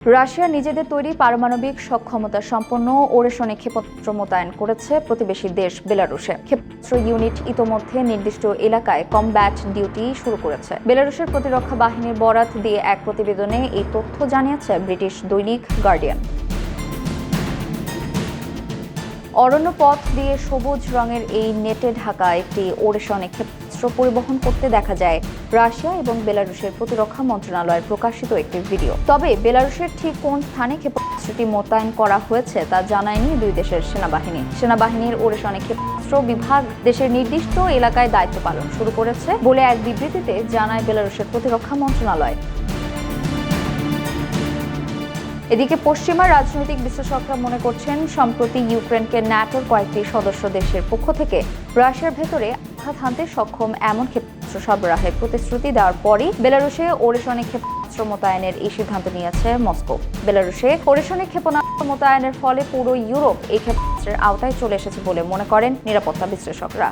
Russia নিজেদের তৈরি পারমাণবিক সক্ষমতা সম্পন্ন ওরেশনে ক্ষেপণাস্ত্র মোতায়েন করেছে প্রতিবেশী দেশ বেলারুশে। ক্ষেপণাস্ত্র ইউনিট ইতোমধ্যে নির্দিষ্ট এলাকায় কমব্যাট ডিউটি শুরু করেছে। বেলারুশের প্রতিরক্ষা বাহিনীর বরাত দিয়ে এক প্রতিবেদনে এই তথ্য জানিয়েছে ব্রিটিশ দৈনিক গার্ডিয়ান। অরণ্য পথ দিয়ে সবুজ রঙের এই নেটে ঢাকা একটি ওরেশনে ক্ষেপণাস্ত্র পরিবহন করতে দেখা যায় রাশিয়া এবং বেলারুশের প্রতিরক্ষা মন্ত্রণালয়ের প্রকাশিত একটি ভিডিও। তবে বেলারুশের ঠিক কোন স্থানে ক্ষেপণাস্ত্রটি মোতায়েন করা হয়েছে তা জানায়নি দুই দেশের সেনাবাহিনী। সেনাবাহিনীর ওরেশনে ক্ষেপণাস্ত্র বিভাগ দেশের নির্দিষ্ট এলাকায় দায়িত্ব পালন শুরু করেছে বলে এক বিবৃতিতে জানায় বেলারুশের প্রতিরক্ষা মন্ত্রণালয়। এদিকে পশ্চিমা রাজনৈতিক বিশ্লেষকরা মনে করছেন, সম্প্রতি ইউক্রেনকে ন্যাটোর কয়েকটি সদস্য দেশের পক্ষ থেকে রাশিয়ার ভেতরে আঘাত হানতে সক্ষম এমন ক্ষেপণাস্ত্র সরবরাহের প্রতিশ্রুতি দেওয়ার পরই বেলারুশে ওরেশনে ক্ষেপণাস্ত্র মোতায়েনের এই সিদ্ধান্ত নিয়েছে মস্কো। বেলারুশে ওরেশনে ক্ষেপণাস্ত্র মোতায়েনের ফলে পুরো ইউরোপ এই ক্ষেপণাস্ত্রের আওতায় চলে এসেছে বলে মনে করেন নিরাপত্তা বিশ্লেষকরা।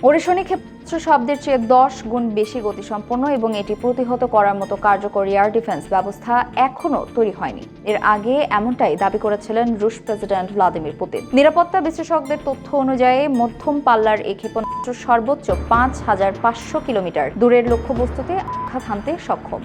ওরেশনে ক্ষেপণাস্ত্র শব্দের চেয়ে 10 গুণ বেশি গতিসম্পন্ন এবং এটি প্রতিহত করার মতো কার্যকর এয়ার ডিফেন্স ব্যবস্থা এখনও তৈরি হয়নি। এর আগে এমনটাই দাবি করেছিলেন রুশ প্রেসিডেন্ট ভ্লাদিমির পুতিন। নিরাপত্তা বিশ্লেষকদের তথ্য অনুযায়ী মধ্যম পাল্লার এই ক্ষেপণাস্ত্র সর্বোচ্চ 5500 কিলোমিটার দূরের লক্ষ্যবস্তুতে আঘাত হানতে সক্ষম।